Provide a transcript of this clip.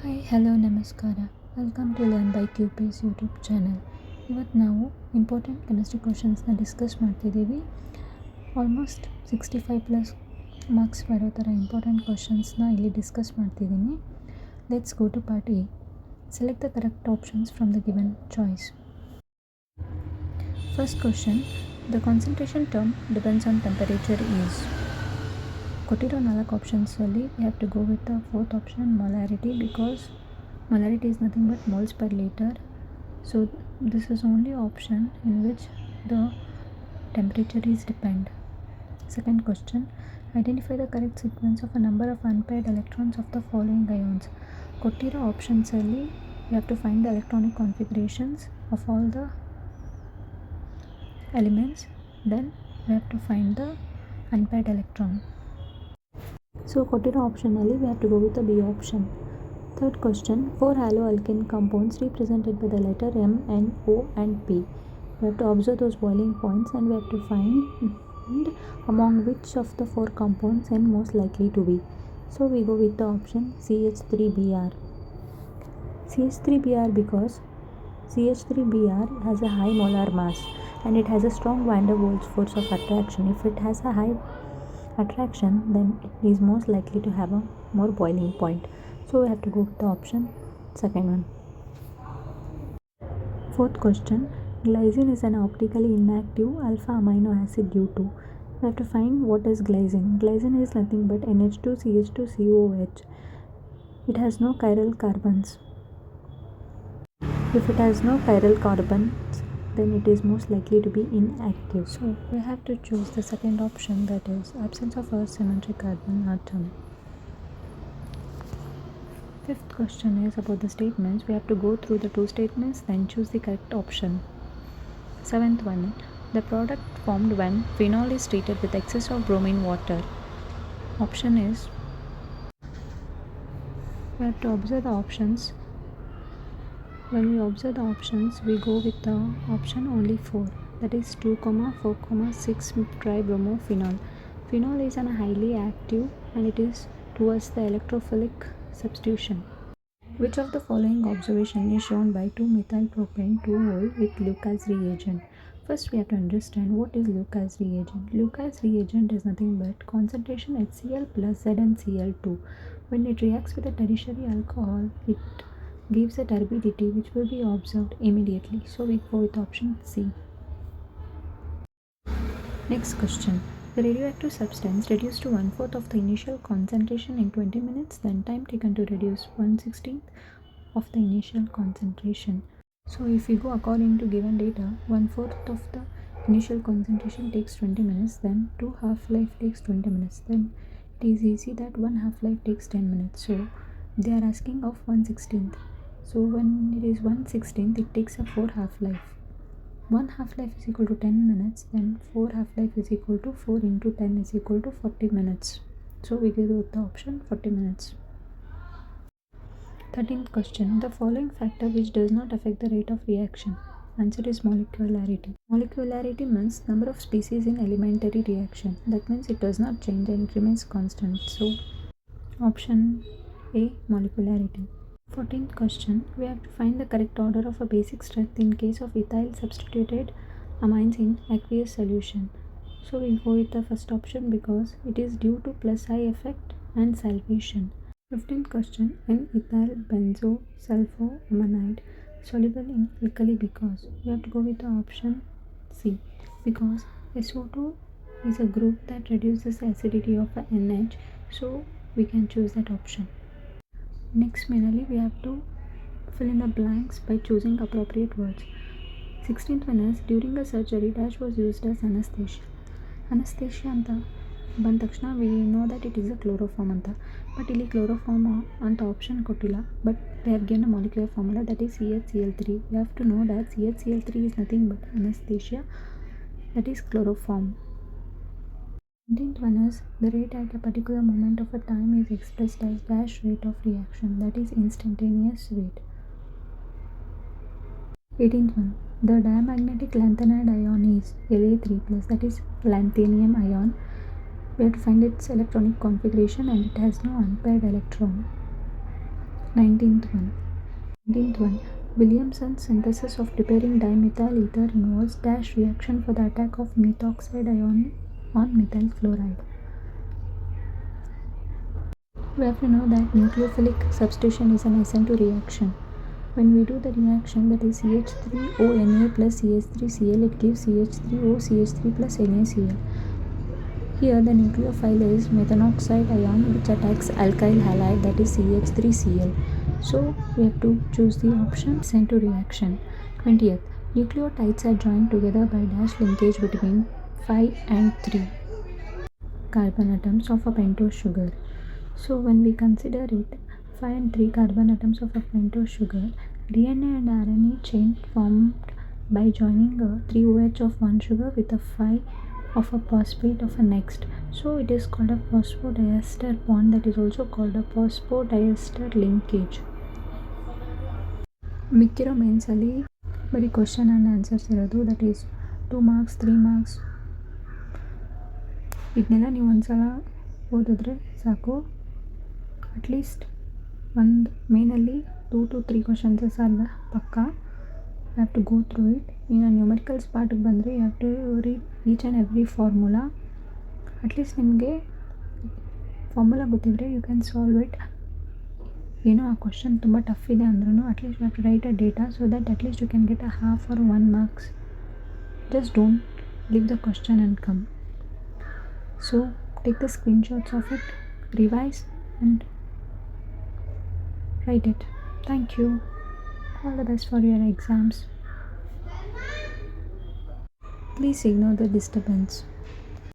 Hi hello ನಮಸ್ಕಾರ welcome to learn by QPs YouTube channel. ಇವತ್ತು ನಾವು ಇಂಪಾರ್ಟೆಂಟ್ ಕೆಮಿಸ್ಟ್ರಿ ಕ್ವಶನ್ಸ್ನ ಡಿಸ್ಕಸ್ ಮಾಡ್ತಿದ್ದೀವಿ. ಆಲ್ಮೋಸ್ಟ್ 65+ ಮಾರ್ಕ್ಸ್ ಬರೋ ಥರ ಇಂಪಾರ್ಟೆಂಟ್ ಕ್ವಶನ್ಸ್ನ ಇಲ್ಲಿ ಡಿಸ್ಕಸ್ ಮಾಡ್ತಿದ್ದೀನಿ. Let's go to part A. Select the correct options from the given choice. First question, the concentration term depends on temperature is. ಕೊಟ್ಟಿರೋ 4 ಆಪ್ಷನ್ಸಲ್ಲಿ we have to go with the fourth option, molarity, because molarity is nothing but moles per liter. So this is only option in which the temperature is depend. Second question, identify the correct sequence of a number of unpaired electrons of the following ions. ಕೊಟ್ಟಿರೋ ಆಪ್ಷನ್ಸಲ್ಲಿ we have to find the electronic configurations of all the elements, then we have to find the unpaired electron. So ಕೊಟ್ಟಿರೋ ಆಪ್ಷನಲ್ಲಿ we have to go with the B option. Third question, 4 haloalkane compounds represented by the letter M, N, O and P. We have to observe those boiling points and we have to find among which of the 4 compounds N most likely to be. So we go with the option CH3Br. CH3Br because CH3Br has a high molar mass and it has a strong van der Waals force of attraction. If it has a high attraction, then it is most likely to have a more boiling point. So we have to go with the option second one. Fourth question, glycine is an optically inactive alpha amino acid due to. We have to find what is glycine. Glycine is nothing but NH2CH2COOH. It has no chiral carbons. If it has no chiral carbons, then it is most likely to be inactive. So we have to choose the second option, that is absence of a symmetric carbon atom. Fifth question is about the statements. We have to go through the 2 statements, then choose the correct option. Seventh one, the product formed when phenol is treated with excess of bromine water. Option is, we have to observe the options. When we observe the options, we go with the option only 4, that is 2,4,6 tribromophenol. Phenol is a highly active and it is towards the electrophilic substitution. Which of the following observation is shown by 2-methylpropane 2-ol with Lucas reagent? First we have to understand what is Lucas reagent. Lucas reagent is nothing but concentration HCl plus ZnCl2. When it reacts with a tertiary alcohol, it gives a turbidity which will be observed immediately. So we go with option C. Next question, the radioactive substance reduced to 1/4 of the initial concentration in 20 minutes, then time taken to reduce 1/16 of the initial concentration. So if we go according to given data, 1/4 of the initial concentration takes 20 minutes, then 2 half-life takes 20 minutes, then it is easy that 1 half-life takes 10 minutes. So they are asking of 1/16. So when it is 1/16, it takes a 4 half-life. 1 half-life is equal to 10 minutes, then 4 half-life is equal to 4 into 10 is equal to 40 minutes. So we go with the option 40 minutes. 13th question, the following factor which does not affect the rate of reaction. Answer is molecularity. Molecularity means number of species in elementary reaction. That means it does not change and it remains constant. So option A, molecularity. 14th question, we have to find the correct order of a basic strength in case of ethyl substituted amines in aqueous solution. So we'll go with the first option because it is due to plus I effect and salvation. 15th question, in ethyl benzo sulfoamanide soluble in alkali, because we have to go with the option C, because SO2 is a group that reduces the acidity of a NH, so we can choose that option. Next, mainly we have to fill in the blanks by choosing appropriate words. 16th one is, during a surgery dash was used as anesthesia. Anesthesia anta ಬಂದ ತಕ್ಷಣ we know that it is a chloroform ಅಂತ, but ಇಲ್ಲಿ chloroform ಅಂತ option ಕೊಟ್ಟಿಲ್ಲ, but they have given a molecular formula, that is CHCl3. We have to know that CHCl3 is nothing but anesthesia, that is chloroform. 19th one is, the rate at a particular moment of a time is expressed as dash rate of reaction, that is instantaneous rate. 18th one, the diamagnetic lanthanide ion is La3+, that is lanthanum ion. We have to find its electronic configuration and it has no unpaired electron. 19th one. 19th one. Williamson's synthesis of preparing dimethyl ether involves dash reaction for the attack of methoxide ion on methyl chloride. We have to know that nucleophilic substitution is an SN2 reaction. When we do the reaction, that is CH3ONA plus CH3Cl, it gives CH3OCH3 plus NaCl. Here the nucleophile is methanoxide ion which attacks alkyl halide, that is CH3Cl. So we have to choose the option SN2 reaction. 20th. Nucleotides are joined together by dash linkage between 5 and 3 carbon atoms of a pentose sugar. So when we consider it, 5 and 3 carbon atoms of a pentose sugar, DNA and RNA chain formed by joining a 3OH of one sugar with a 5 of a phosphate of a next. So it is called a phosphodiester bond, that is also called a phosphodiester linkage. ಮಿಕ್ಕಿರೋ ಮೇನ್ಸಲ್ಲಿ ಬರೀ question and answers ಇರೋದು, that is 2 marks 3 marks. ಇದನ್ನೆಲ್ಲ ನೀವು ಒಂದ್ಸಲ ಓದಿದ್ರೆ ಸಾಕು. At least ಒಂದು ಮೇನಲ್ಲಿ 2 to 3 ಕ್ವಶನ್ಸಸ್ ಅಲ್ಲ ಪಕ್ಕ. You have to go through it. ಇನ್ನು ನ್ಯೂಮರಿಕಲ್ಸ್ ಪಾರ್ಟಿಗೆ ಬಂದರೆ you have to read each and every formula. At least ನಿಮಗೆ ಫಾರ್ಮುಲಾ ಗೊತ್ತಿದ್ದರೆ ಯು ಕ್ಯಾನ್ ಸಾಲ್ವ್ ಇಟ್. ಏನೋ ಆ ಕ್ವಶನ್ ತುಂಬ ಟಫ್ ಇದೆ ಅಂದ್ರೂ at least you have to write a data so that at least you can get a half or 1 marks. Just don't leave the question and come. So take the screenshots of it, revise and write it. Thank you. All the best for your exams. Please ignore the disturbance.